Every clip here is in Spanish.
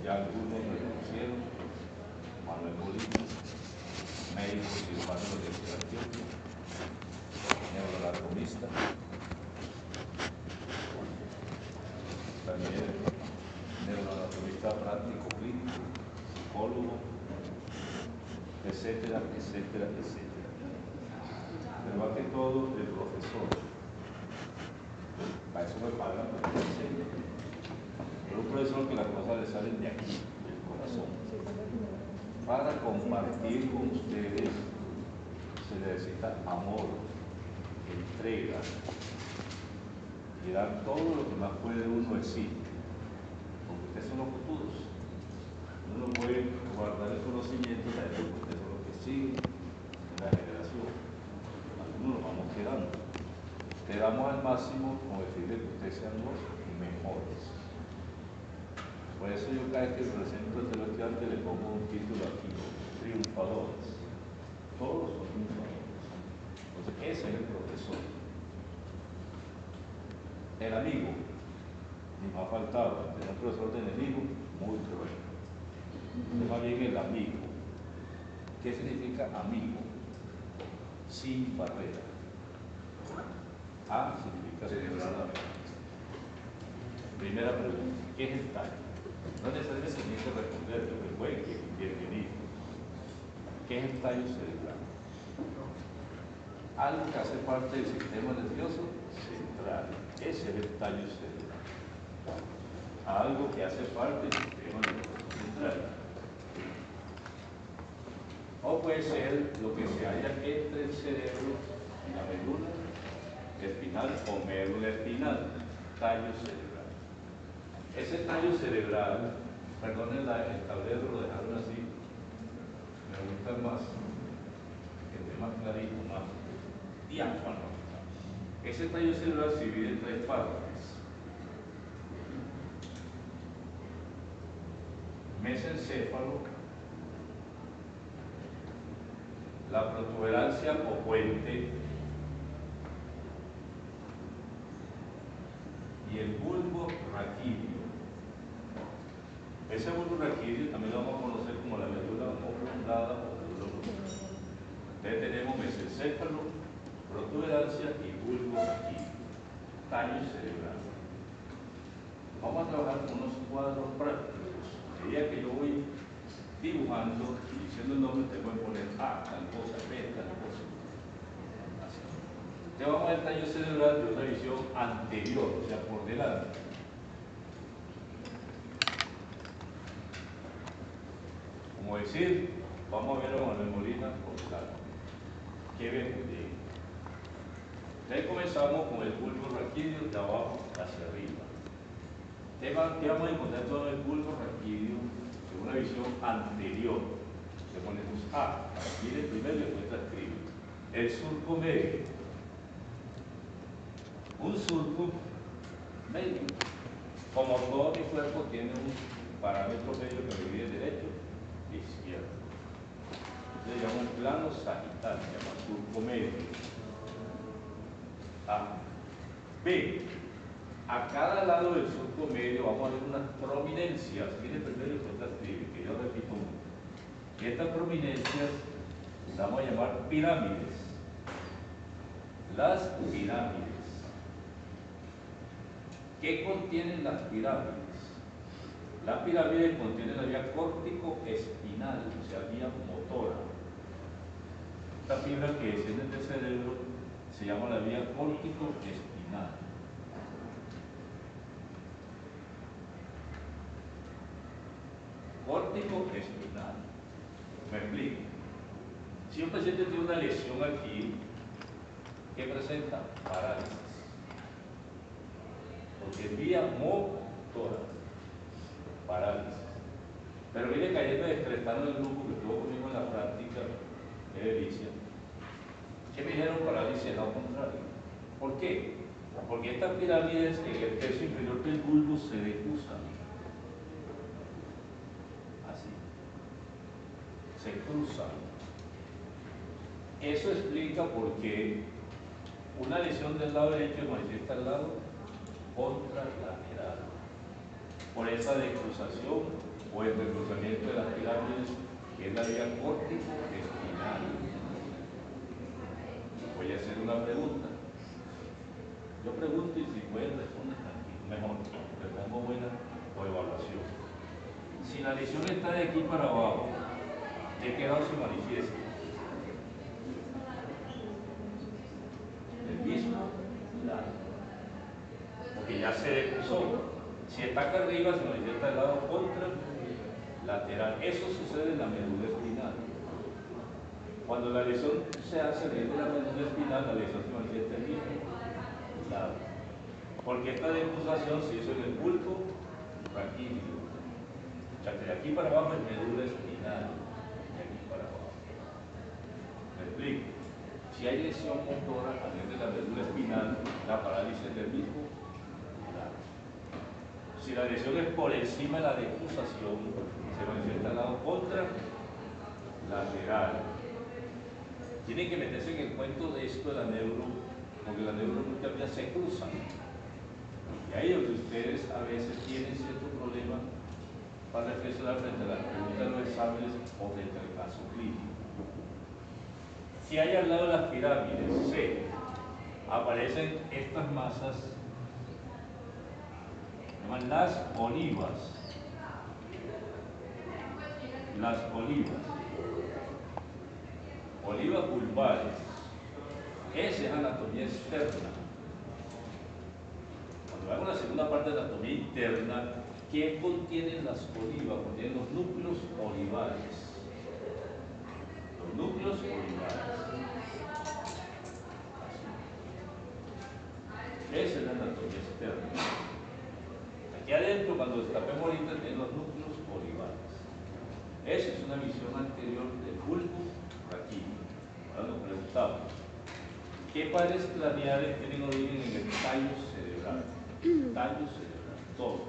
ya algunos lo conocieron, Manuel Molina, médico cirujano de investigación, neuroanatomista, también neuroanatomista práctico clínico, psicólogo, etcétera, etcétera, etcétera. Pero más que todo, el profesor. Para eso me pagan, pero un profesor que las cosas le salen de aquí, del corazón. Para compartir con ustedes se necesita amor, entrega y dar todo lo que más puede uno decir, porque ustedes son los futuros. Uno no puede guardar el conocimiento, porque ustedes son los que siguen en la generación. Algunos nos vamos quedando. Te damos al máximo con el fin de que ustedes sean los mejores. Por eso yo cada vez que presento a los estudiantes le pongo un título aquí, triunfadores. Todos son triunfadores. Entonces ese es el profesor. El amigo, ni me ha faltado, tener un profesor de enemigo, muy cruel. Es más bien el amigo. ¿Qué significa amigo? Sin barrera. A significa celebrar la verdad. Primera pregunta, ¿qué es el tallo? No necesariamente tiene que responder, yo me fue que bienvenido. ¿Qué es el tallo cerebral? Algo que hace parte del sistema nervioso central. Ese es el tallo cerebral. Algo que hace parte del sistema nervioso central. O puede ser lo que se halla entre el cerebro y la médula espinal o médula espinal, tallo cerebral. Ese tallo cerebral, perdonen el tablero, lo dejaron así, me gusta más, que esté más clarito, más diáfano. Ese tallo cerebral se divide en tres partes: mesencéfalo, la protuberancia o puente y el bulbo raquídeo. Ese bulbo raquídeo también lo vamos a conocer como la médula oblongada o médula oblongada. Entonces tenemos mesencéfalo, protuberancia y bulbo raquídeo, tallo cerebral. Vamos a trabajar con unos cuadros prácticos. A medida que yo voy dibujando y diciendo el nombre, te voy a poner A, tal cosa, B, tal cosa. Así. Entonces vamos al tallo cerebral de una visión anterior, o sea, por delante. Como decir, vamos a ver a Manuel Molina por delante. ¿Qué vemos de él? Entonces comenzamos con el bulbo raquídeo de abajo hacia arriba. ¿Qué vamos a encontrar todo el bulbo raquídeo en una visión anterior? Le ponemos A, mire primero y después la escribe. El surco medio. Un surco medio. Como todo mi cuerpo tiene un parámetro medio que me divide derecho e izquierdo. Se llama un plano sagital, se llama surco medio. A. B. A cada lado del surco medio vamos a ver unas prominencias. Mire primero y después la escribe, que yo repito mucho. Y estas prominencias las vamos a llamar pirámides. Las pirámides. ¿Qué contienen las pirámides? Las pirámides contienen la vía córtico-espinal, o sea, vía motora. Esta fibra que desciende del cerebro se llama la vía córtico-espinal. Córtico-espinal. Me explico. Si un paciente tiene una lesión aquí, ¿qué presenta? Parálisis. Porque es vía motora. Parálisis. Pero viene cayendo descretando el grupo que estuvo conmigo en la práctica, qué delicia. ¿Qué me dijeron? Parálisis es lo contrario. ¿Por qué? Porque estas pirámides en el tercio inferior del bulbo se decusan. Así. Se cruzan. Eso explica por qué una lesión del lado derecho manifiesta al lado contralateral. Por esa decruzación o el desglosamiento de las pirámides, que es la vía córtico-espinal. Voy a hacer una pregunta. Yo pregunto y si pueden responder tranquilo, mejor, le pongo buena o evaluación. Si la lesión está de aquí para abajo, ¿de qué lado se manifiesta? Del mismo lado. Porque ya se depusó. Si está acá arriba, se manifiesta del lado contralateral. Eso sucede en la médula espinal. Cuando la lesión se hace dentro de la médula espinal, la lesión se manifiesta del mismo lado. Porque esta depusación se hizo en el bulbo raquídeo. O sea, que de aquí para abajo es médula espinal. De aquí para abajo. ¿Me explico? Si hay lesión motora a nivel de la médula espinal, la parálisis es del mismo lado. Si la lesión es por encima de la depusación, se manifiesta al lado contralateral. Tienen que meterse en el cuento de esto de la neuro, porque las neuro muchas veces se cruzan. Y ahí es donde ustedes a veces tienen cierto problema para reflexionar frente a las preguntas de los exámenes o frente al caso clínico. Si hay al lado de las pirámides C, aparecen estas masas, se llaman las olivas. Las olivas. Olivas vulvares. Esa es anatomía externa. Cuando hago la segunda parte de la anatomía interna, ¿qué contienen las olivas? Contienen los núcleos olivares. Los núcleos olivares. Esa es la anatomía externa. Aquí adentro, cuando destapemos ahorita, tienen los núcleos olivares. Esa es una visión anterior del bulbo raquídeo. Ahora nos preguntamos, ¿qué pares craneales tienen origen en el tallo cerebral? Tallo cerebral, todo.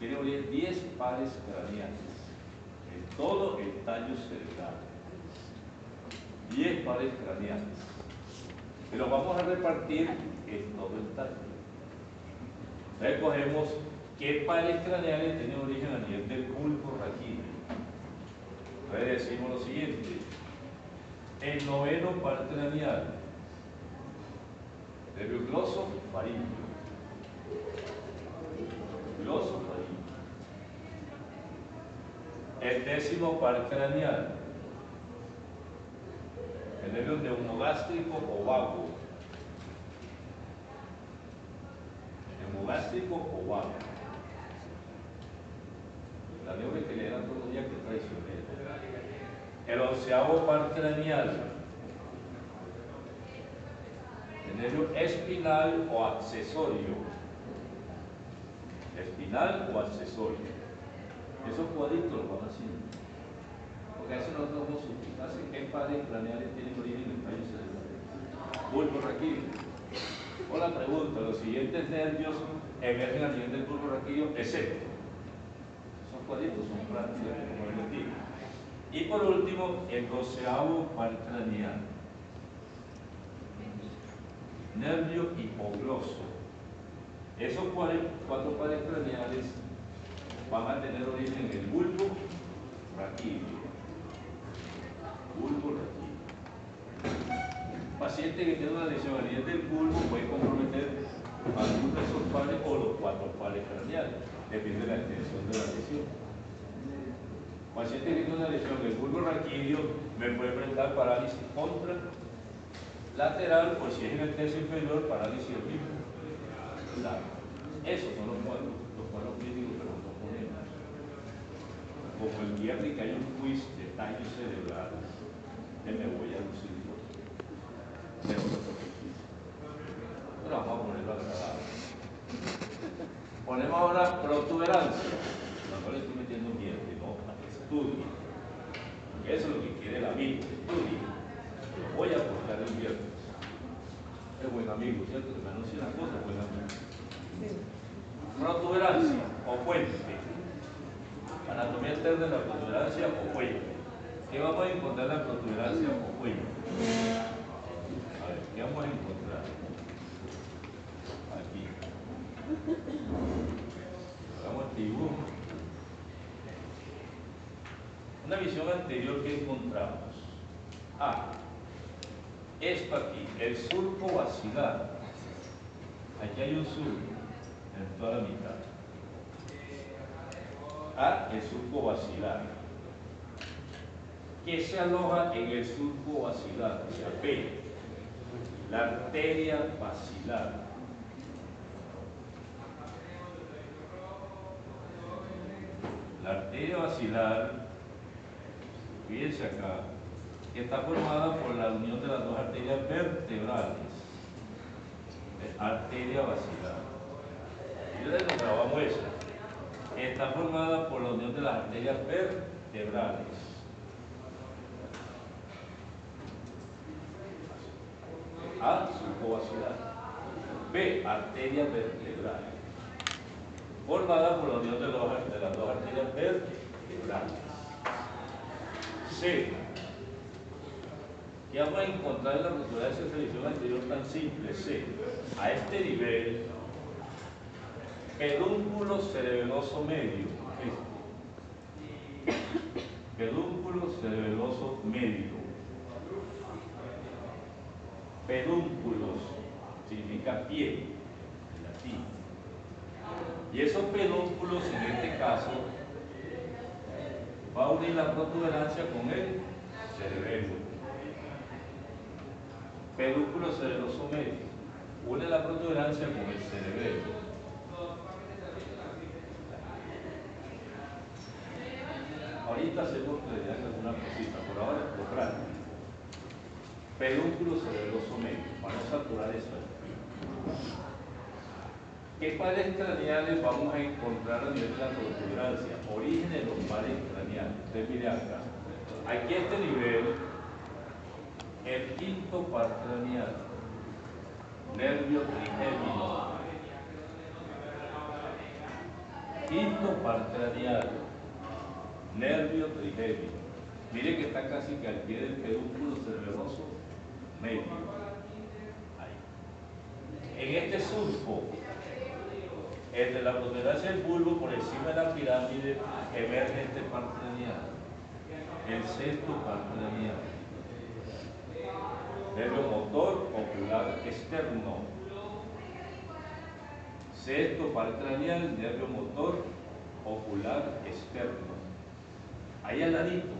Tiene origen 10 pares craneales. En todo el tallo cerebral. 10 pares craneales. Y los vamos a repartir en todo el tallo. Entonces cogemos qué pares craneales tienen origen a nivel del bulbo raquídeo. Entonces decimos lo siguiente. El 9º par craneal, nervio glosofaríngeo. Glosofaríngeo. El 10º par craneal, el nervio neumogástrico o vago. Neumogástrico o vago. La neuro que le dan todos los días que traicioné. El 11º par craneal, el nervio espinal o accesorio. Espinal o accesorio. Esos cuadritos los van haciendo. Porque a veces nosotros vamos a suplicar qué pares craneales tienen origen en el tallo cerebral. Bulbo raquídeo. O la pregunta, los siguientes nervios emergen a nivel del bulbo raquídeo, excepto. Esos cuadritos son prácticos como les digo. Y por último, el 12º par craneal. Nervio hipogloso. Esos 4 pares craneales van a tener origen en el bulbo raquídeo. Bulbo raquídeo. Paciente que tiene una lesión a nivel del bulbo puede comprometer algunos de esos pares o los 4 pares craneales, depende de la extensión de la lesión. Paciente que tiene una lesión del bulbo raquídeo me puede presentar parálisis contralateral o si es en el tercio inferior, parálisis del mismo lado. Esos son los cuadros clínicos que nosotros ponemos. Como el viernes que hay un quiz de tallo cerebral, me voy a lucir yo. Pero vamos a ponerlo agradable. Ponemos ahora protuberancia. No le estoy metiendo miedo, no, estudie. Porque eso es lo que quiere el amigo, estudie. Lo voy a aportar el viernes. Es buen amigo, ¿cierto? Que me anuncia una cosa, buen amigo. Protuberancia o puente. Anatomía externa de la protuberancia o puente. ¿Qué vamos a encontrar en la protuberancia o puente? A ver, ¿qué vamos a encontrar? Aquí. Hagamos el dibujo. Una visión anterior que encontramos. Esto aquí, el surco basilar. Aquí hay un surco en toda la mitad. El surco basilar. ¿Qué se aloja en el surco basilar? O sea, B, la arteria basilar. La arteria basilar, fíjense acá, está formada por la unión de las dos arterias vertebrales. Arteria basilar. Y luego grabamos eso. Está formada por la unión de las arterias vertebrales. A, surco basilar. B, arteria vertebral. Formada por la unión de las dos arterias vertebrales. C, ¿qué vamos a encontrar en la protuberancia de selección anterior tan simple? C, a este nivel, pedúnculo cerebeloso medio. Pedúnculo cerebeloso medio. Pedúnculos significa pie en latín. Y esos pedúnculos, en este caso, va a unir la protuberancia con el cerebelo. Pedúnculo cerebeloso medio une la protuberancia con el cerebelo. Ahorita hacemos claridad en alguna cosita, por ahora lo práctico. Pedúnculo cerebeloso medio, para no saturar eso. ¿Qué pares craneales vamos a encontrar a nivel de la protuberancia? Origen de los pares craneales. Ustedes miren acá. Aquí a este nivel, el quinto par craneal, nervio trigémino. Quinto par craneal, nervio trigémino. Miren que está casi que al pie del pedúnculo cerebeloso medio. Ahí. En este surco, el de la protuberancia del bulbo, por encima de la pirámide, emerge este par craneal, el sexto par craneal. Nervio motor ocular externo. Sexto par craneal, nervio motor ocular externo. Ahí al ladito,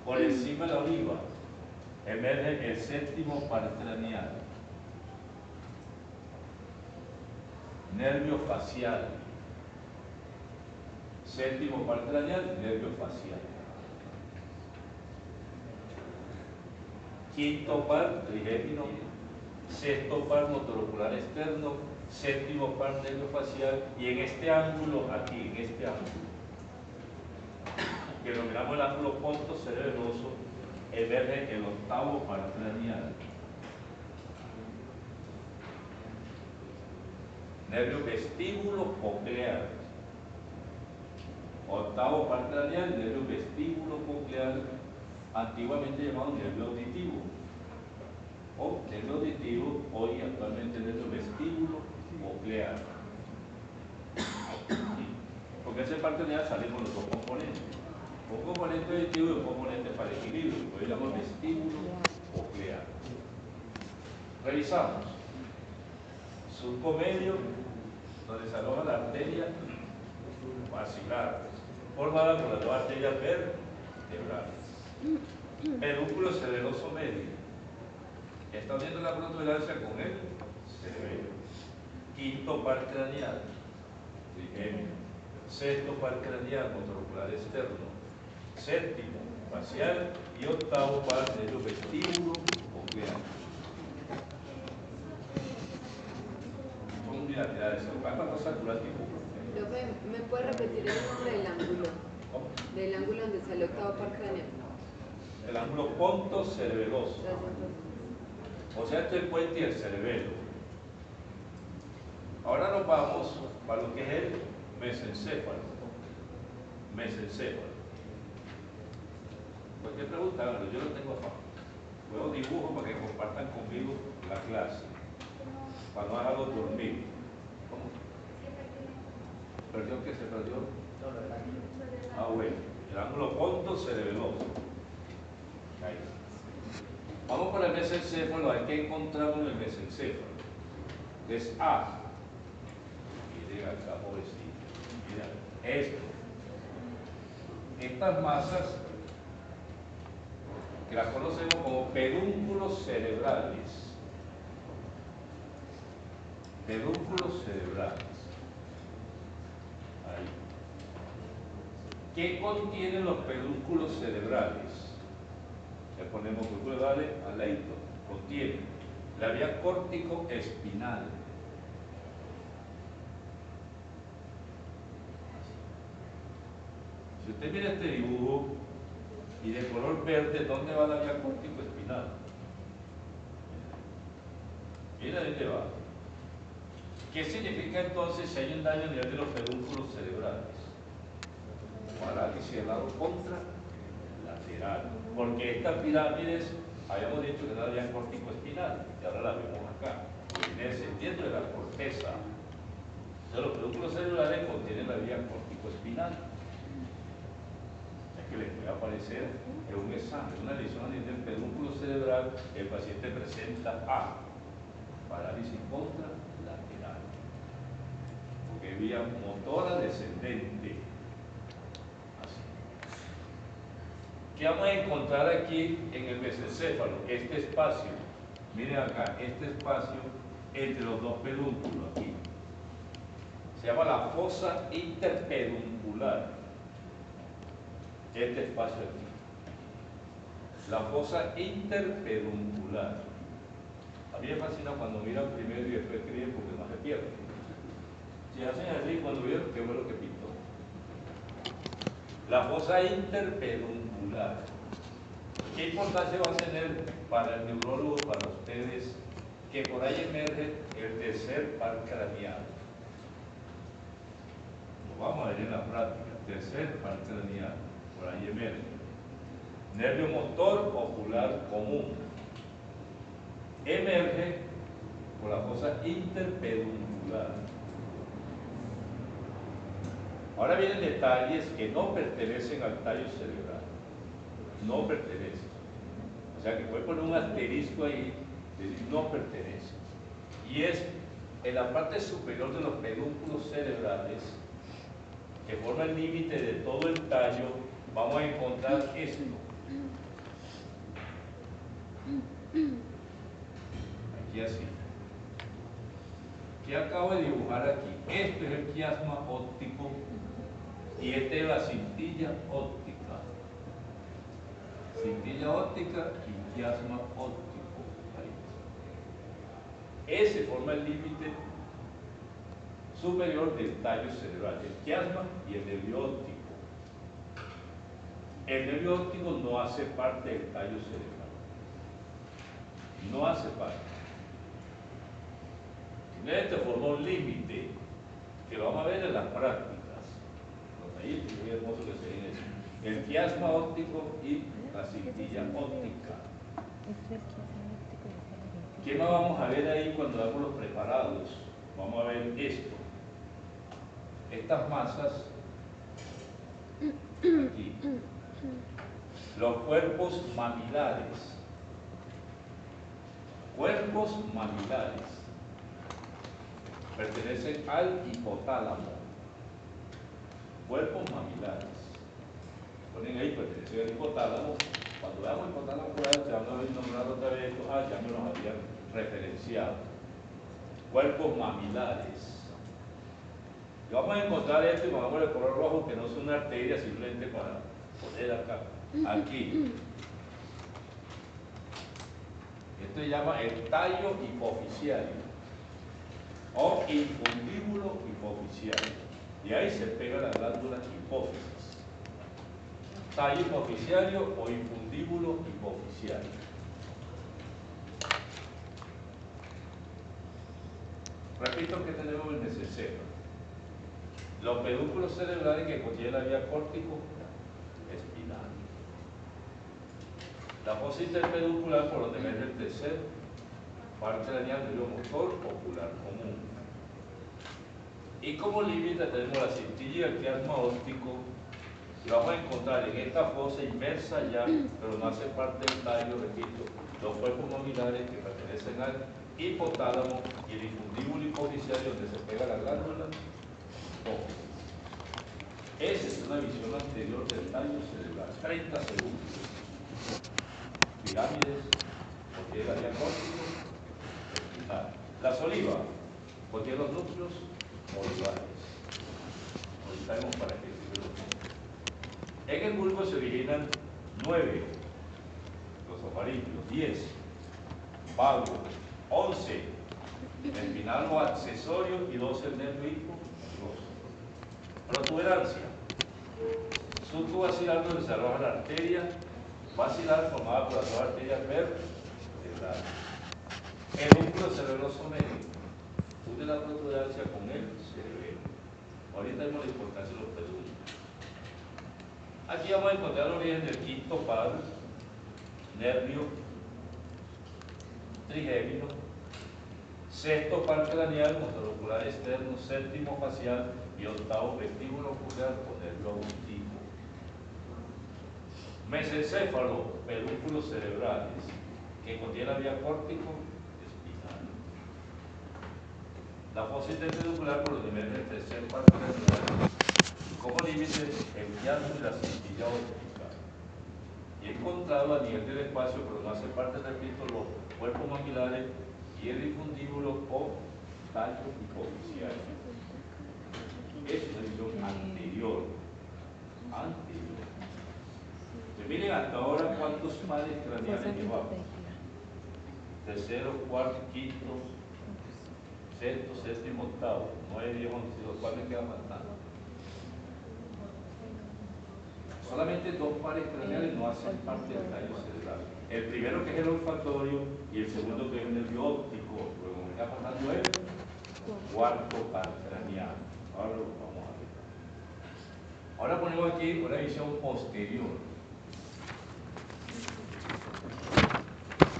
por encima de la oliva, emerge el séptimo par craneal. Nervio facial. Séptimo par craneal, nervio facial. Quinto par trigémino, sexto par motorocular externo, séptimo par nervio facial, y en este ángulo, aquí, en este ángulo, que denominamos el ángulo ponto cerebeloso, emerge el octavo par craneal. Nervio vestíbulo coclear. Octavo par craneal, nervio vestíbulo coclear, antiguamente llamado nervio auditivo. O nervio auditivo, hoy actualmente nervio vestíbulo coclear. Porque ese par craneal sale con los dos componentes. Un componente auditivo y un componente para equilibrio, que hoy llamamos vestíbulo coclear. Revisamos. Surco medio, donde se aloja la arteria basilar, formada por las dos arterias vertebrales. Pedúnculo cerebeloso medio, está uniendo la protuberancia con el cerebelo. Quinto par craneal, trigémino. Sexto par craneal, motor externo. Séptimo, facial. Y octavo par nervio vestíbulo coclear. Son bilaterales, para saturar tipo. ¿Me puede repetir el nombre del ángulo? ¿Cómo? Del ángulo donde sale el octavo par craneal. El ángulo ponto cerebeloso. O sea, este es el puente y el cerebelo. Ahora nos vamos para lo que es el mesencéfalo. Mesencéfalo. Cualquier pregunta, yo no tengo afán. Luego dibujo para que compartan conmigo la clase. Para no dejarlos dormir. ¿Cómo? Perdón que se perdió? Ah, bueno, el ángulo pontocerebeloso. Ahí. Vamos por el mesencéfalo, hay que encontrar uno el mesencéfalo. Es A. Miren acá, pobrecito. Mira, esto. Estas masas, que las conocemos como pedúnculos cerebrales. Pedúnculos cerebrales. Ahí. ¿Qué contienen los pedúnculos cerebrales? Le ponemos pedúnculos cerebrales al leito. Contiene la vía córtico-espinal. Si usted mira este dibujo y de color verde, ¿dónde va la vía córtico-espinal? Mira dónde va. ¿Qué significa entonces si hay un daño a nivel de los pedúnculos cerebrales? Parálisis del lado contralateral. Porque estas pirámides, habíamos dicho que no habían córtico-espinal, y ahora las vemos acá. Viene descendiendo de la corteza. Entonces, los pedúnculos cerebrales contienen la vía córtico-espinal. Es que les puede aparecer en un examen, una lesión a nivel del pedúnculo cerebral, el paciente presenta A, parálisis contralateral, porque vía motora descendente. Así. ¿Qué vamos a encontrar aquí en el mesencéfalo? Este espacio, miren acá, este espacio entre los dos pedúnculos aquí, se llama la fosa interpeduncular. Este espacio aquí, la fosa interpeduncular. A mí me fascina cuando miran primero y después escriben porque no se pierden. Si hacen así, cuando vieron, qué bueno que pintó. La fosa interpeduncular. ¿Qué importancia va a tener para el neurólogo, para ustedes, que por ahí emerge el tercer par craneal? Lo vamos a ver en la práctica. Tercer par craneal, por ahí emerge. Nervio motor ocular común. Emerge por la fosa interpeduncular. Ahora vienen detalles que no pertenecen al tallo cerebral. No pertenecen. O sea que puede poner un asterisco ahí, decir no pertenece. Y es en la parte superior de los pedúnculos cerebrales, que forma el límite de todo el tallo, vamos a encontrar esto. Aquí así. ¿Qué acabo de dibujar aquí? Esto es el quiasma óptico y esta es la cintilla óptica. Cintilla óptica y quiasma óptico. Ahí. Ese forma el límite superior del tallo cerebral, el quiasma y el nervio óptico. El nervio óptico no hace parte del tallo cerebral. No hace parte. Este forma un límite que lo vamos a ver en las prácticas. Ahí es muy hermoso que se ven eso. El quiasma óptico y la cintilla óptica. ¿Qué más vamos a ver ahí cuando damos los preparados? Vamos a ver esto. Estas masas aquí. Los cuerpos mamilares. Cuerpos mamilares pertenecen al hipotálamo. Cuerpos mamilares. Ponen ahí, pertenecen al hipotálamo. Cuando veamos el hipotálamo por ahí, se van a ver nombrado otra vez esto. Ah, ya me los habían referenciado. Cuerpos mamilares. Y vamos a encontrar esto y pongamos el color rojo, que no es una arteria, simplemente para poner acá. Aquí. Esto se llama el tallo hipoficiario o infundíbulo hipoficiario. Y ahí se pega la glándula hipófisis. Tallo hipoficiario o infundíbulo hipoficiario. Repito que tenemos el mesencéfalo. Los pedúnculos cerebrales que contienen la vía córtico espinal. La fosa interpeduncular por donde emerge el tercer par craneal nervio motor ocular común. Y como límite tenemos la cintilla y el quiasma óptico, y vamos a encontrar en esta fosa inmersa ya, pero no hace parte del tallo, repito, los cuerpos mamilares que pertenecen al hipotálamo y el infundíbulo hipofisiario donde se pega la glándula óptica. Esa es una visión anterior del tallo cerebral. 30 segundos. Pirámides, porque el área córtico, vertical. Las olivas, porque los núcleos olivales. Ahorita vemos para qué sirven los núcleos. En el bulbo se originan 9, los amarillos, 10, vago, 11, espinal o accesorio y 12 el nervio hipoglósico. Protuberancia. Surco vacilar donde se aloja la arteria vacilar formada por las dos arterias vertebrales. Pedúnculo cerebroso medio. Une la protuberancia con el cerebelo. Ahorita vemos la importancia de los pedúnculos. Aquí vamos a encontrar el origen del quinto par, nervio trigémino, sexto par craneal, motor ocular externo, séptimo facial y octavo vestíbulo ocular con nervio auditivo. Mesencéfalo, pedúnculos cerebrales, que contiene la vía córtico espinal. La fosa interpeducular por los niveles del tercer par craneal, como límite el quiasma y la cintilla óptica. Y encontrado a nivel del espacio, pero no hace parte, repito, los cuerpos mamilares y el infundíbulo o tallo hipofisiario. Es una visión anterior. Entonces, miren hasta ahora cuántos pares craneales llevamos. Tercero, cuarto, quinto, sexto, séptimo, octavo, 9, 10, 11, los cuales quedan faltando. Solamente 2 pares craneales no hacen parte del tallo cerebral. El primero, que es el olfatorio, y el segundo, que es el nervio óptico. Luego me está pasando el cuarto par craneal. Ahora lo vamos a ver. Ahora ponemos aquí una visión posterior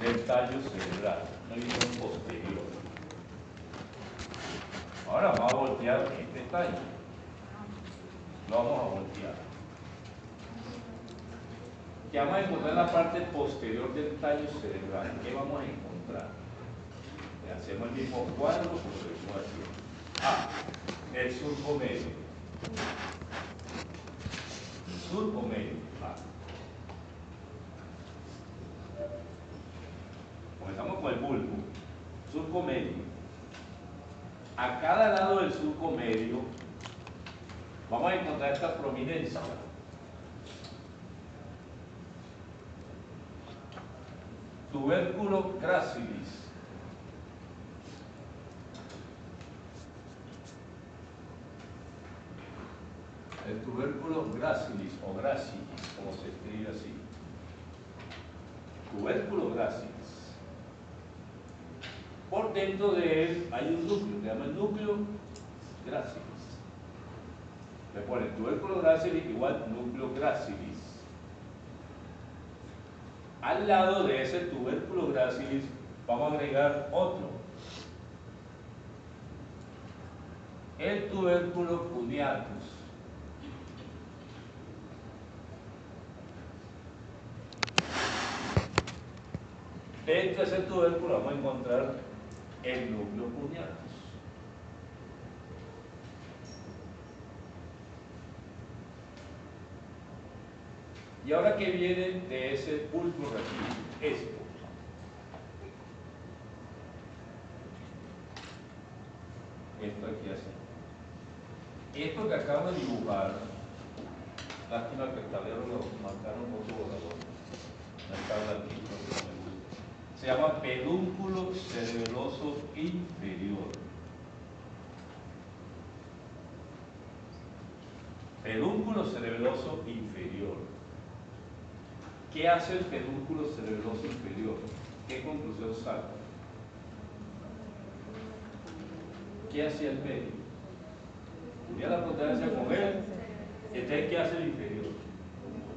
del tallo cerebral, una visión posterior. Ahora vamos a voltear este tallo. Lo vamos a voltear. Que vamos a encontrar en la parte posterior del tallo cerebral. ¿Qué vamos a encontrar? Hacemos el mismo cuadro, como lo hicimos así. El surco medio. Surco medio. Comenzamos con el bulbo. Surco medio. A cada lado del surco medio vamos a encontrar esta prominencia. Tubérculo gracilis. El tubérculo gracilis o gracilis, como se escribe así. Tubérculo gracilis. Por dentro de él hay un núcleo, que se llama el núcleo gracilis. Le ponen tubérculo gracilis igual núcleo gracilis. Al lado de ese tubérculo gracilis vamos a agregar otro. El tubérculo cuneatus. Dentro de ese tubérculo vamos a encontrar el núcleo cuneatus. Y ahora, ¿qué viene de ese pulpo raquídeo? Esto. Esto aquí así. Esto que acabo de dibujar, lástima que el tablero lo marcaron un poco volador. No está aquí, no me gusta. Se llama pedúnculo cerebeloso inferior. Pedúnculo cerebeloso inferior. ¿Qué hace el pedúnculo cerebeloso inferior? ¿Qué conclusión saca? ¿Qué hacía el medio? Unía la protuberancia con él. Entonces, ¿qué hace el inferior?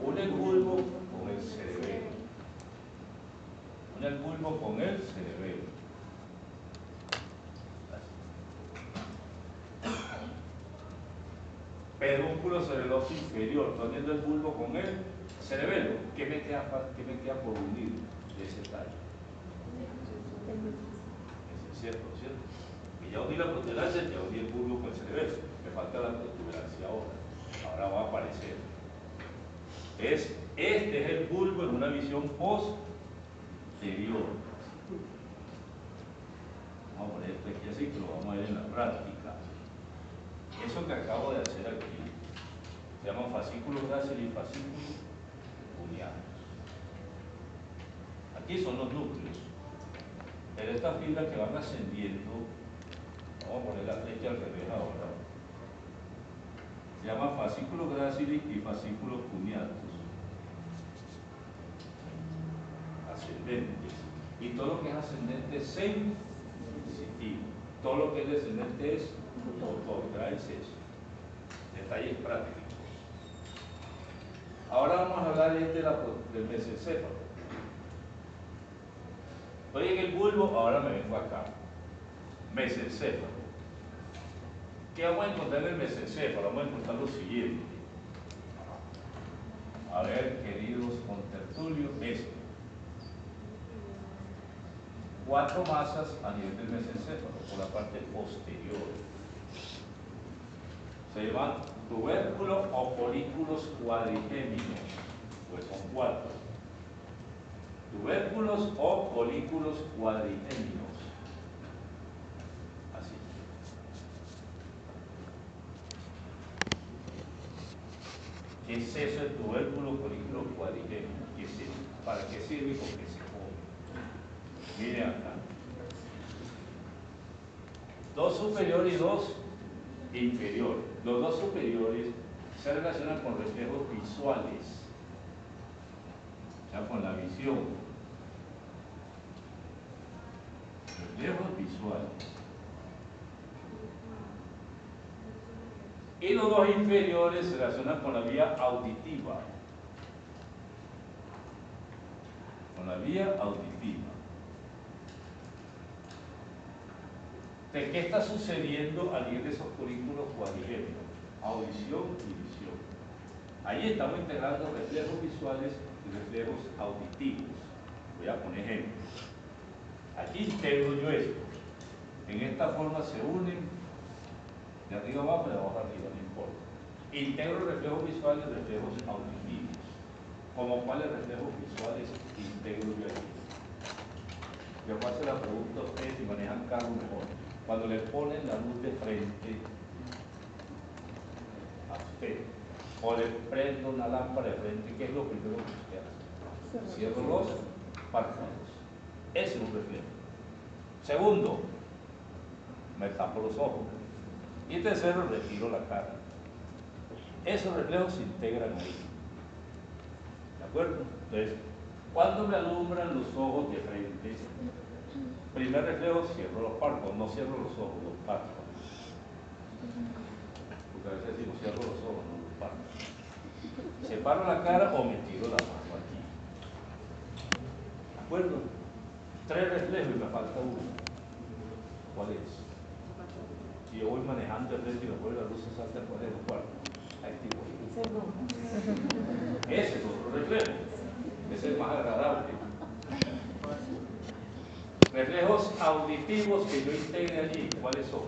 Une el bulbo con el cerebelo. Une el bulbo con el cerebelo. pedúnculo sobre el ojo inferior, uniendo el bulbo con el cerebelo. ¿Qué me queda por unir de ese tallo? Ese es cierto, ¿cierto? Y ya uní la protuberancia, ya uní el bulbo con el cerebelo. Me falta la protuberancia ahora. Ahora va a aparecer. Este es el bulbo en una visión posterior. Vamos a poner esto aquí así, que lo vamos a ver en la práctica. Eso que acabo de hacer aquí se llaman fascículos gráciles y fascículos cuneados. Aquí son los núcleos. En estas filas que van ascendiendo, vamos a poner la flecha al revés ahora, se llaman fascículos gráciles y fascículos cuneados. Ascendentes. Y todo lo que es ascendente es sensitivo. Todo lo que es descendente es motor. Gracias. Detalles prácticos. Ahora vamos a hablar del mesencéfalo. Estoy en el bulbo, ahora me vengo acá. Mesencéfalo. ¿Qué vamos a encontrar en el mesencéfalo? Vamos a encontrar lo siguiente. A ver, queridos contertulios, esto. 4 masas a nivel del mesencéfalo, por la parte posterior. Se llaman tubérculos o folículos cuadrigéminos, pues son 4. Tubérculos o folículos cuadrigéminos. Así. ¿Qué es eso el tubérculo o folículo cuadrigémino? ¿Qué es eso? ¿Para qué sirve y con qué se come? Miren acá. 2 superiores y 2 inferiores. Los 2 superiores se relacionan con reflejos visuales, o sea, con la visión. Reflejos visuales. Y los 2 inferiores se relacionan con la vía auditiva. Con la vía auditiva. ¿De qué está sucediendo a nivel de esos folículos cuadrigéminos? Audición y visión. Ahí estamos integrando reflejos visuales y reflejos auditivos. Voy a poner ejemplos. Aquí integro yo esto. En esta forma se unen de arriba abajo y de abajo arriba, no importa. Integro reflejos visuales y reflejos auditivos. ¿Como cuáles reflejos visuales integro yo aquí? Yo voy a hacer la pregunta a ustedes si manejan carro mejor. Cuando le ponen la luz de frente a usted, o le prendo una lámpara de frente, ¿qué es lo primero que usted hace? Cierro los párpados. Ese es un reflejo. Segundo, me tapo los ojos. Y tercero, retiro la cara. Esos reflejos se integran ahí. ¿De acuerdo? Entonces, cuando me alumbran los ojos de frente, primer reflejo, cierro los párpados, no cierro los ojos, los párpados. Porque a veces decimos cierro los ojos, no los párpados. Separo la cara o me tiro la mano aquí. ¿De acuerdo? 3 reflejos y me falta uno. ¿Cuál es? Si yo voy manejando de frente y después la luz se salta, ¿cuál es el cuarto? Activo. Ese es otro reflejo. Ese es más agradable. Reflejos auditivos que yo integre allí, ¿cuáles son?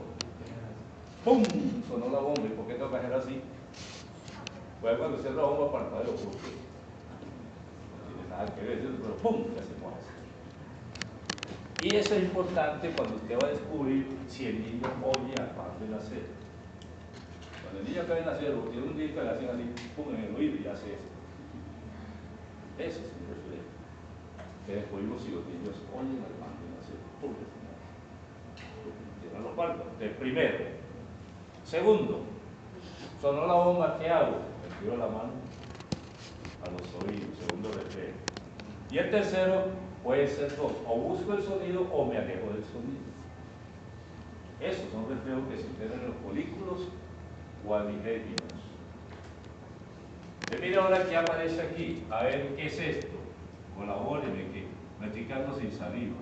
¡Pum! Sonó la bomba. ¿Y por qué tengo que hacer así? Pues cuando cierro la bomba parpadeo, ¿por qué? No tiene nada que ver, pero ¡pum! ¿Qué hacemos así? Y eso es importante cuando usted va a descubrir si el niño oye acaba de nacer. Cuando el niño acaba de nacer, tiene un día que le hacen así, ¡pum! En el oído y hace eso. Ese es un reflejo. Que descubrimos si los niños oyen acaba de nacer. ¡Pum! Cierran los párpados. Entonces, primero. Segundo, sonó la bomba, ¿qué hago? Me tiro la mano a los oídos, segundo reflejo. Y el tercero puede ser 2, o busco el sonido o me alejo del sonido. Esos son reflejos que se integran en los folículos cuadrigéminos. Mira ahora qué aparece aquí. A ver, ¿qué es esto? Colabóreme, que me estoy quedando sin saliva.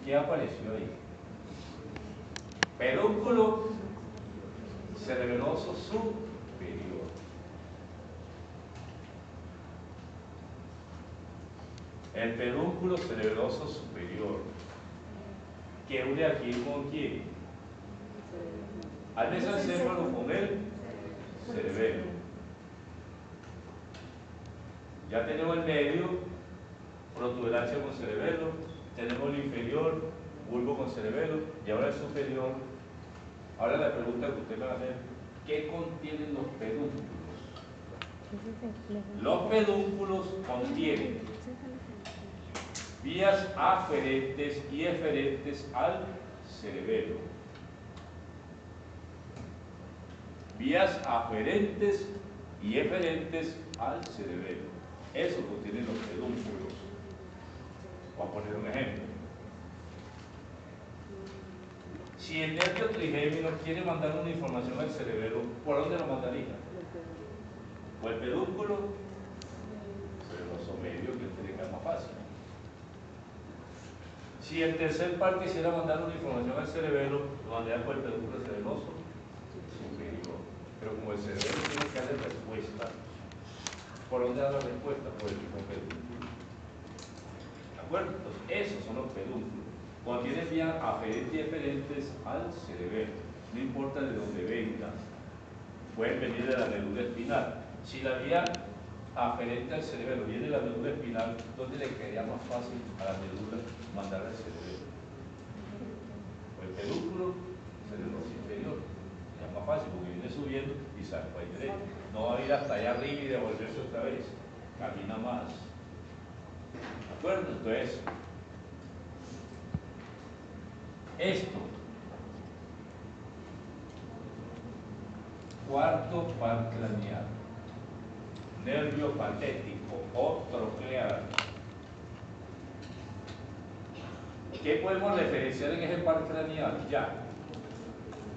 ¿Qué apareció ahí? Pedúnculo cerebeloso superior. El pedúnculo cerebeloso superior, que une aquí con quién. Al mesencéfalo con el cerebelo. Ya tenemos el medio, protuberancia con cerebelo, tenemos el inferior, bulbo con cerebelo, y ahora el superior. Ahora la pregunta que usted me va a hacer, ¿qué contienen los pedúnculos? Los pedúnculos contienen vías aferentes y eferentes al cerebelo. Vías aferentes y eferentes al cerebelo. Eso contienen los pedúnculos. Voy a poner un ejemplo. Si el nervio trigémino quiere mandar una información al cerebelo, ¿por dónde lo mandaría? ¿Por el pedúnculo? Cerebroso medio, que tiene que ser más fácil. Si el tercer par quisiera mandar una información al cerebelo, lo mandaría por el pedúnculo cerebroso superior. Pero como el cerebelo tiene que darle respuesta, ¿por dónde da la respuesta? Por el mismo pedúnculo. ¿De acuerdo? Entonces, esos son los pedúnculos. Contienen vías aferentes y eferentes al cerebelo. No importa de dónde vengan. Pueden venir de la médula espinal. Si la vía aferente al cerebelo viene de la médula espinal, ¿dónde le quedaría más fácil a la médula mandar al cerebelo? Pues el pedúnculo cerebroso inferior. Es más fácil porque viene subiendo y sale para el derecho. No va a ir hasta allá arriba y devolverse otra vez. Camina más. ¿De acuerdo? Entonces, esto. Cuarto par craneal. Nervio patético o troclear. ¿Qué podemos referenciar en ese par craneal? Ya,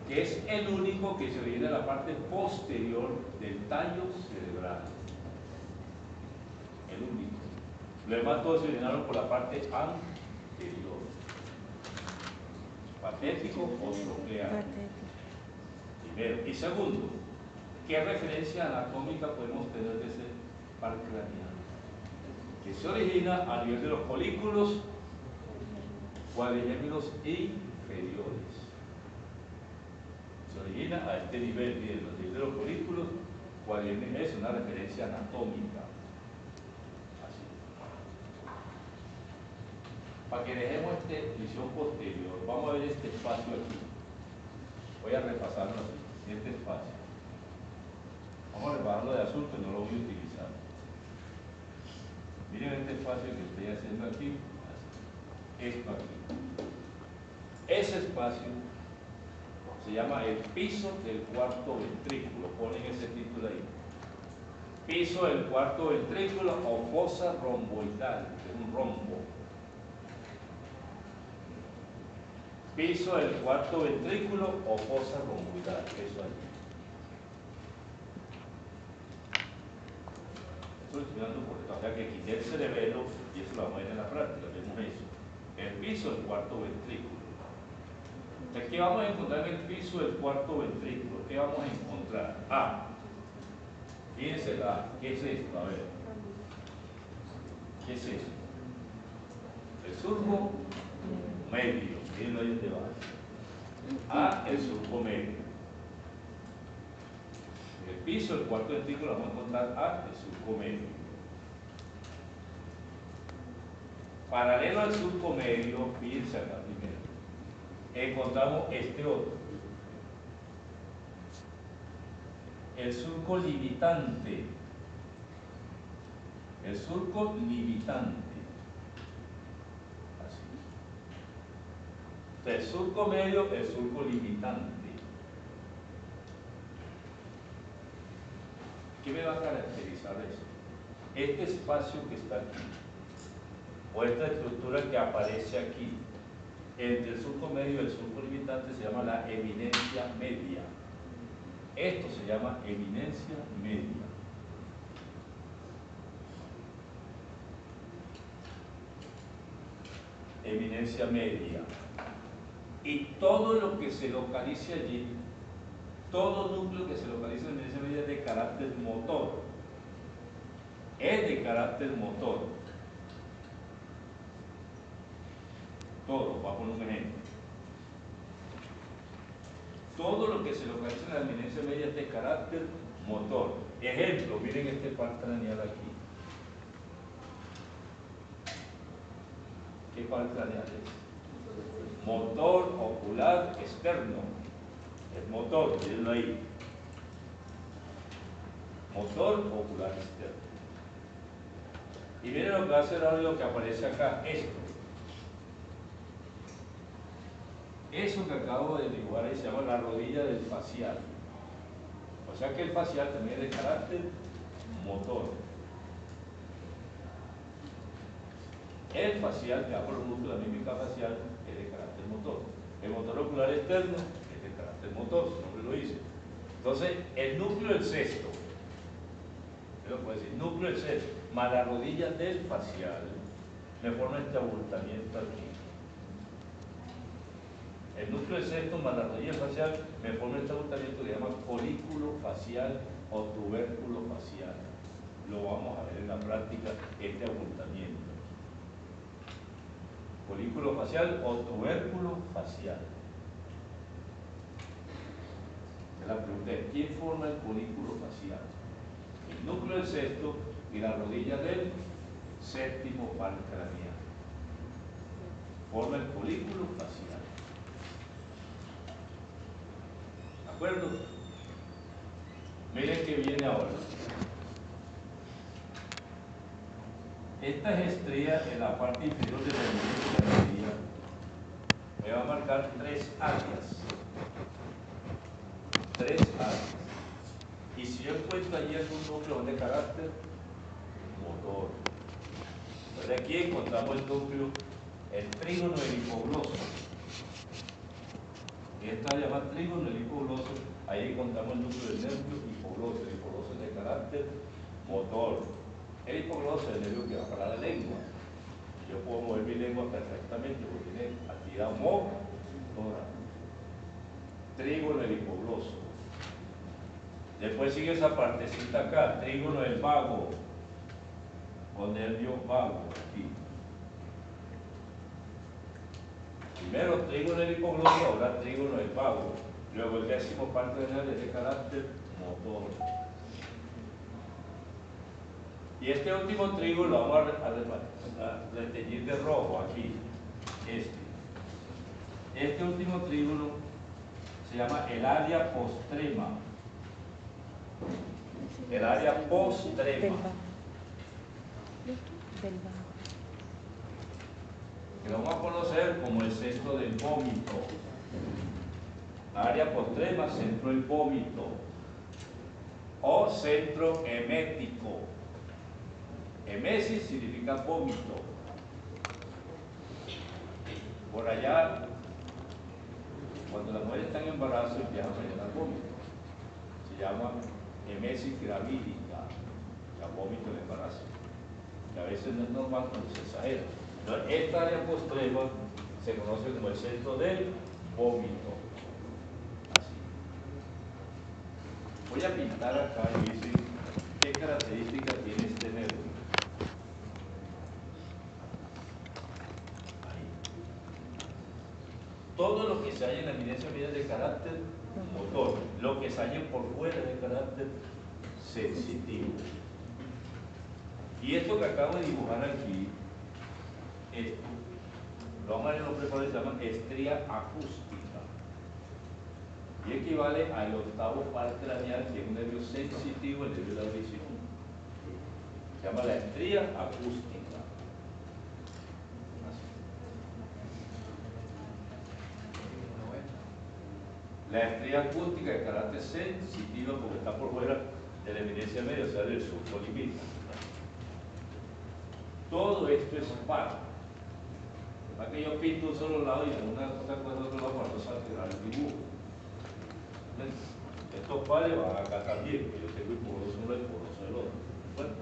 que es el único que se origina en la parte posterior del tallo cerebral. El único. Los demás todos se originaron por la parte anterior. Patético o troclear. Primero. Y segundo, ¿qué referencia anatómica podemos tener de ese par craneal? Que se origina a nivel de los folículos cuadrigéminos inferiores. Se origina a este nivel, de los folículos cuadrigéminos. Es una referencia anatómica. Así. Para que dejemos esta visión posterior, vamos a ver este espacio aquí. Voy a repasarlo así. Este espacio. Vamos a repasarlo de azul, que no lo voy a utilizar. Miren este espacio que estoy haciendo aquí. Esto aquí. Ese espacio se llama el piso del cuarto ventrículo. Ponen ese título ahí. Piso del cuarto ventrículo o fosa romboidal, que es un rombo. Piso del cuarto ventrículo o fosa romboidal, eso allí. Estoy estudiando por esto, o sea que quité el cerebelo y eso lo vamos a ver en la práctica, vemos eso. El piso del cuarto ventrículo. Entonces, ¿qué vamos a encontrar en el piso del cuarto ventrículo? ¿Qué vamos a encontrar? A. Fíjense la, ¿qué es esto? A ver. ¿Qué es esto? El surco medio. Miren ahí donde va. A, el surco medio. El piso del cuarto ventrículo vamos a encontrar A, el surco medio. Paralelo al surco medio, fíjense acá primero. Encontramos este otro. El surco limitante. El surco limitante. Así. El surco medio, el surco limitante. ¿Qué me va a caracterizar eso? Este espacio que está aquí, o esta estructura que aparece aquí, entre el surco medio y el surco limitante, se llama la eminencia media. Esto se llama eminencia media. Eminencia media. Y todo lo que se localice allí Todo núcleo que se localiza en la eminencia media es de carácter motor. Es de carácter motor. Todo, voy a poner un ejemplo. Todo lo que se localiza en la eminencia media es de carácter motor. Ejemplo, miren este par craneal aquí. ¿Qué par craneal es? Motor ocular externo. Es motor, mírenlo ahí. Motor ocular externo. Y miren lo que va a hacer ahora lo que aparece acá, esto. Eso que acabo de dibujar ahí se llama la rodilla del facial. O sea que el facial también es de carácter motor. El facial, que va por los músculos, la mímica facial, es de carácter motor. El motor ocular externo es de carácter motor, su nombre lo dice. Entonces, el núcleo del cesto, ¿qué lo puede decir? Núcleo del cesto, más la rodilla del facial, me forma este abultamiento aquí. El núcleo del cesto más la rodilla facial me forma este abultamiento que se llama folículo facial o tubérculo facial. Lo vamos a ver en la práctica, este abultamiento. Folículo facial o tubérculo facial. La pregunta es, ¿quién forma el folículo facial? El núcleo del cesto y la rodilla del séptimo par craneal. Forma el folículo facial. ¿De acuerdo? Miren que viene ahora. Estas estrías en la parte inferior de la eminencia media me va a marcar tres áreas. Tres áreas. Y si yo encuentro allí algún núcleo de carácter motor. Entonces aquí encontramos el núcleo, el trígono del hipogloso. Y esta área llama trígono del hipogloso. Ahí encontramos el núcleo del nervio hipogloso. El hipogloso es de carácter motor. El hipogloso es el nervio que va para la lengua. Yo puedo mover mi lengua perfectamente porque tiene actividad motora. Trígono del hipogloso. Después sigue esa partecita acá, trígono del vago, o nervio vago, aquí. Primero trígono del hipogloso, ahora trígono del vago. Luego el décimo par craneal es de carácter motor. Y este último trígono lo vamos a reteñir de rojo aquí. Este último trígono se llama el área postrema. El área postrema. Que lo vamos a conocer como el centro del vómito. Área postrema, centro del vómito. O centro emético. Emesis significa vómito. Por allá, cuando las mujeres están en embarazo, empiezan a llenar vómito. Se llama emesis gravídica, el vómito del embarazo. Que a veces no es normal cuando se exagera. Entonces, esta área postrema se conoce como el centro del vómito. Así. Voy a pintar acá y dice qué características tiene este nervio. Todo lo que se halla en la eminencia media es de carácter motor, lo que se halla por fuera es de carácter sensitivo. Y esto que acabo de dibujar aquí, esto, lo vamos a ver en los preparados, se llama estría acústica. Y equivale al octavo par craneal, que es un nervio sensitivo, el nervio de la audición. Se llama la estría acústica. La estría acústica de carácter sensitivo porque está por fuera de la eminencia media, o sea, del surco limítrofe. Todo esto es par. Para que yo pinto un solo lado y alguna otra cosa de otro lado para no alterar el dibujo. Estos pares van acá también, que yo tengo el poroso uno y el poroso del otro. Bueno.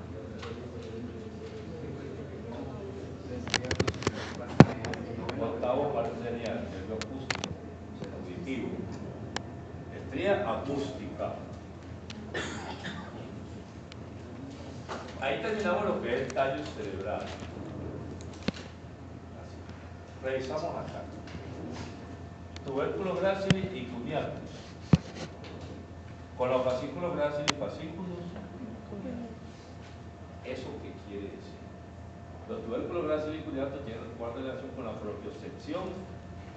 Octavo par craneal, nervio acústico, auditivo. Estría acústica. Ahí terminamos lo que es el tallo cerebral. Así. Revisamos acá. Tubérculo grácil y cuneatus. Con los fascículos gráciles y fascículos. ¿Eso qué quiere decir? Los tubérculos gráciles y cuneatus tienen cuál relación con la propiocepción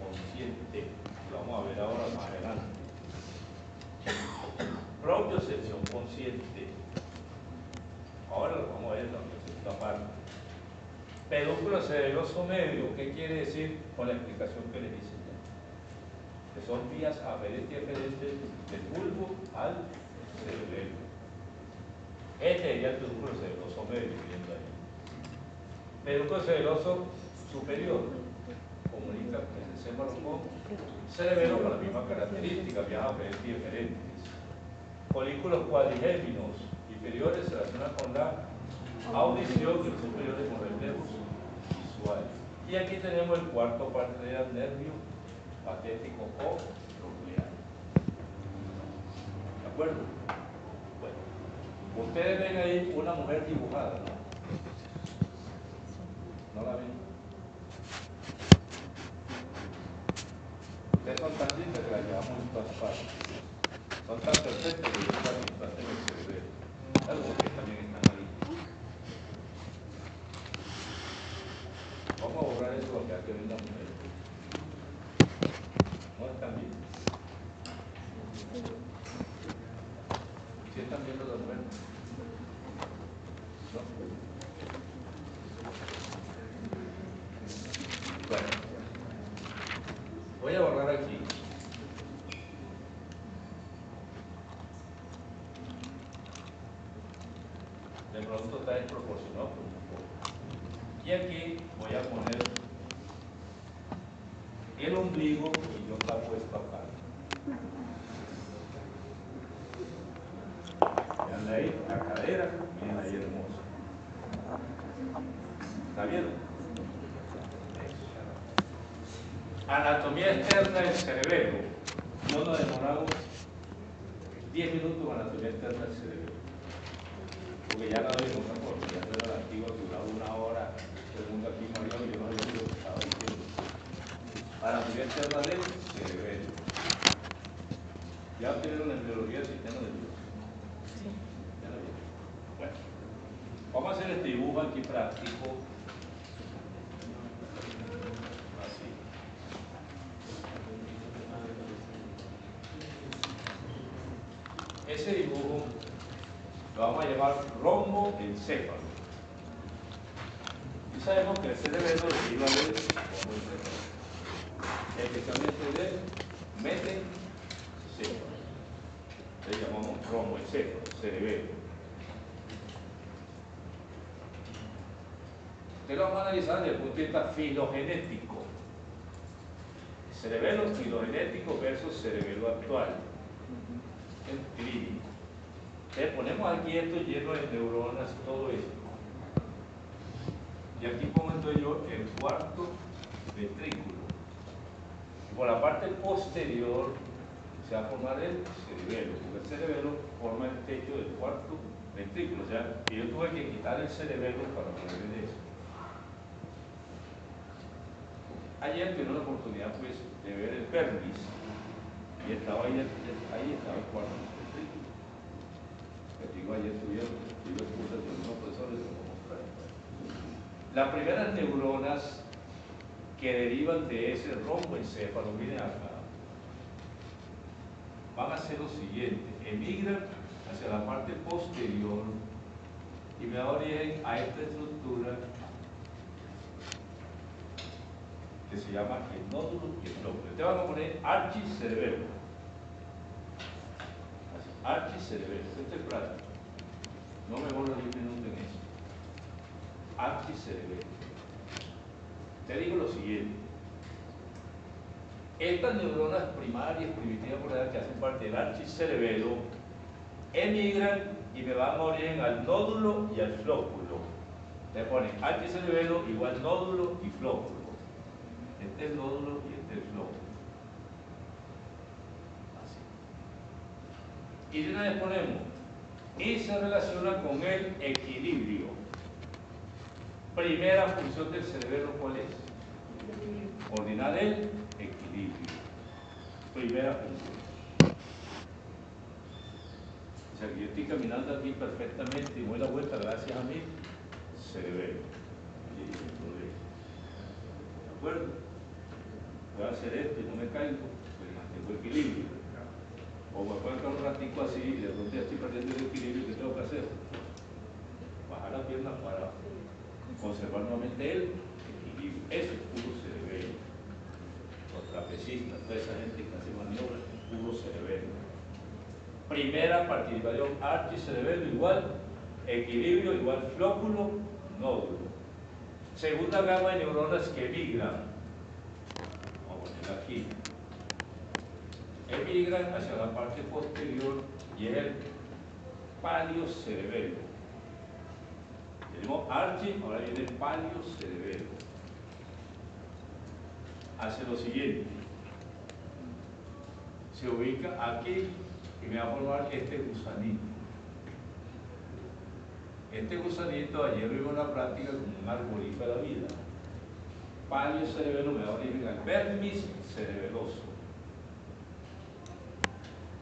consciente. Lo vamos a ver ahora más adelante. Propiocepción consciente. Ahora lo vamos a ver en la segunda parte. Pedúnculo cerebeloso medio, ¿qué quiere decir con la explicación que les hice ya? Que son vías aferentes y eferentes del bulbo al cerebelo. Este sería el pedúnculo cerebeloso medio, viendo ahí. Pedúnculo cerebeloso superior comunica el encéfalo con cerebelo con la misma característica, vías aferentes y eferentes. Folículos cuadrigéminos inferiores se relacionan con la audición y los superiores con reflejos visuales. Y aquí tenemos el cuarto parte del nervio patético o nuclear. ¿De acuerdo? Bueno, ustedes ven ahí una mujer dibujada, ¿no? ¿No la ven? Ustedes son tan lindas que la llevamos en todas partes. Son tan perfectas que yo están en el cerebro. Algo que también están ahí. Vamos a borrar eso porque aquí hay una mujer. ¿No están bien? ¿Sí están viendo la mujer? ¿No? Bueno, voy a borrar aquí. De pronto está desproporcionado por un poco. Y aquí voy a poner el ombligo y yo está puesto acá. Vean ahí, la cadera, miren ahí hermoso. ¿Está bien? Anatomía externa del cerebelo. No nos demoramos 10 minutos con anatomía externa del cerebelo. Porque ya no doy una cosa, ya era la antigua que duraba 1 hora, segundo aquí Mario, y yo no había lo que estaba diciendo. Anatomía externa del cerebelo. Ya obtuvieron la embriología del sistema nervioso. Sí. ¿Ya lo vieron? Bueno, vamos a hacer este dibujo aquí práctico. Así. Ese dibujo lo vamos a llamar rombo encéfalo. Y sabemos que el cerebelo deriva del rombo encéfalo, especialmente del metencéfalo. Le llamamos rombo encéfalo, cerebelo. Ustedes lo vamos a analizar desde el punto de vista filogenético. Cerebelo filogenético versus cerebelo actual. El clínico. Entonces ponemos aquí esto lleno de neuronas y todo esto. Y aquí pongo entonces yo el cuarto ventrículo. Y por la parte posterior se va a formar el cerebelo, porque el cerebelo forma el techo del cuarto ventrículo. O sea, que yo tuve que quitar el cerebelo para poder ver eso. Ayer tuve la oportunidad pues de ver el pelvis y estaba ahí estaba el cuarto ventrículo. Digo, ayer tuvieron, digo, excusas de algunos profesores, lo voy a mostrar. Las primeras neuronas que derivan de ese rombo encéfalo, miren acá, van a hacer lo siguiente: emigran hacia la parte posterior y me da origen a esta estructura que se llama el nódulo y el lóbulo. Te van a poner archicerebelo. Archicerebelo, esto es práctico. No me borro 10 minutos en eso. Archicerebelo. Te digo lo siguiente: estas neuronas primarias, primitivas por edad, que hacen parte del archicerebelo, emigran y me van a origen al nódulo y al flóculo. Te ponen archicerebelo igual nódulo y flóculo. Este es el nódulo y este es el flóculo. Así. Y de una vez ponemos, y se relaciona con el equilibrio. Primera función del cerebelo, ¿cuál es? Coordinar el equilibrio. Primera función. O sea, que yo estoy caminando aquí perfectamente y voy la vuelta gracias a mi cerebelo. ¿De acuerdo? Voy a hacer esto y no me caigo, pues mantengo equilibrio. O me puedo quedar un ratico así y de repente estoy perdiendo el equilibrio. ¿Qué tengo que hacer? Bajar la pierna para conservar nuevamente el equilibrio. Eso es puro cerebelo. Los trapecistas, toda esa gente que hace maniobras, es puro cerebelo. Primera participación, archicerebelo igual, equilibrio igual flóculo, nódulo. Segunda gama de neuronas que migran. Vamos a ponerla aquí. Emigran hacia la parte posterior y es el paliocerebelo. Tenemos archi, ahora viene el paliocerebelo. Hace lo siguiente. Se ubica aquí y me va a formar este gusanito. Este gusanito, ayer vimos una práctica como un arbolito de la vida. Paliocerebelo me da origen al vermis cerebeloso.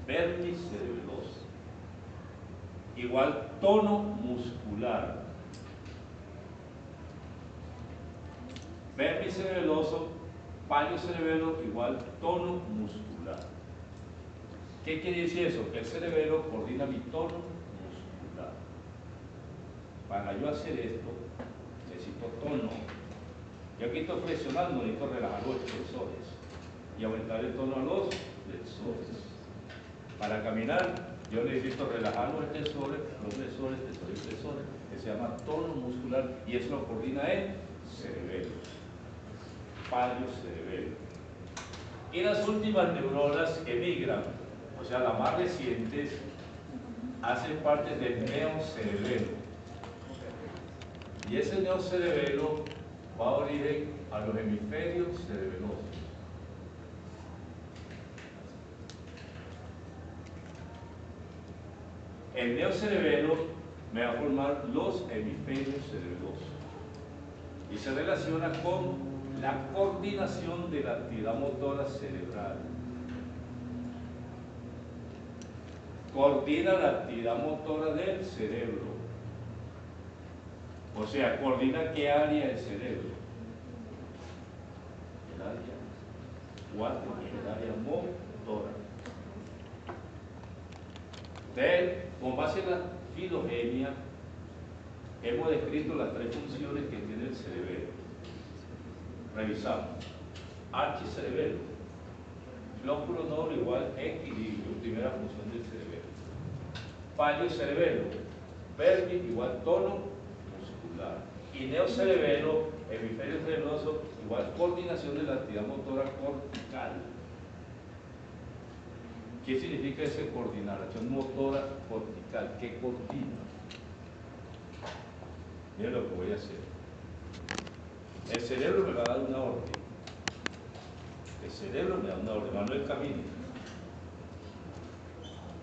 Vermis cerebeloso. Igual tono muscular. Vermis cerebeloso, paliocerebelo igual tono muscular. ¿Qué quiere decir eso? Que el cerebelo coordina mi tono muscular. Para yo hacer esto, necesito tono. Yo aquí estoy flexionando, necesito relajar los extensores y aumentar el tono a los flexores. Para caminar, yo necesito relajar los extensores, que se llama tono muscular, y eso lo coordina el cerebelo, paliocerebelo. Y las últimas neuronas que migran, o sea, las más recientes, hacen parte del neocerebelo. Y ese neocerebelo va a origen a los hemisferios cerebelosos. El neocerebelo me va a formar los hemisferios cerebelosos y se relaciona con la coordinación de la actividad motora cerebral. Coordina la actividad motora del cerebro. O sea, coordina qué área del cerebro. El área 4, el área motora. Con base en la filogenia, hemos descrito las tres funciones que tiene el cerebelo. Revisamos. Archicerebelo. Flóculo nódulo igual equilibrio, primera función del cerebelo. Paliocerebelo. Vermis igual tono muscular. Y neocerebelo, hemisferio cerebroso, igual coordinación de la actividad motora cortical. ¿Qué significa esa coordinación motora cortical? ¿Qué coordina? Miren lo que voy a hacer. El cerebro me va a dar una orden. El cerebro me da una orden. Manuel, camine.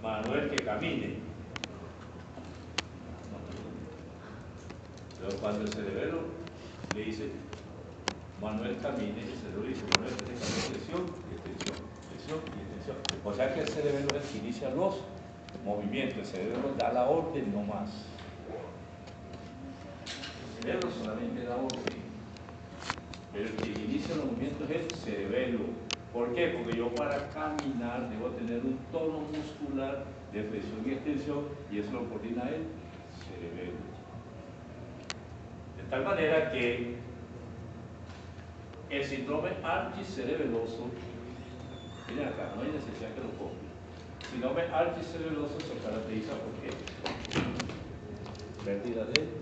Manuel, que camine. Pero cuando el cerebro le dice, Manuel, camine, el cerebro dice, Manuel, tiene que hacer extensión y extensión, extensión y extensión. O sea que el cerebro es el que inicia los movimientos. El cerebro da la orden, no más. El cerebro solamente da orden. Pero el que inicia los movimientos es el cerebelo. ¿Por qué? Porque yo para caminar debo tener un tono muscular de flexión y extensión y eso lo coordina el cerebelo. De tal manera que el síndrome archicerebeloso, miren acá, no hay necesidad que lo copien. El síndrome archicerebeloso se caracteriza por qué? Pérdida de equilibrio.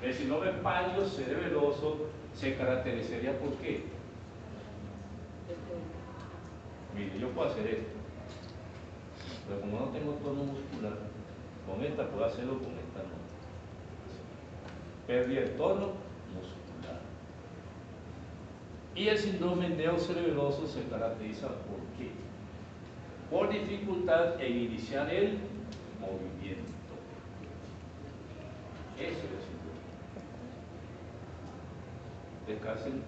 El síndrome paliocerebeloso se caracterizaría por qué. Mire, yo puedo hacer esto, pero como no tengo tono muscular, con esta puedo hacerlo, con esta no. Perdí el tono muscular. Y el síndrome neocerebeloso se caracteriza por qué. por dificultad en iniciar el movimiento. Eso es simple. Descansen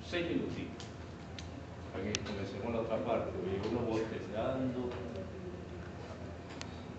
6 minutitos. Comencemos la otra parte. Veo uno bostezando.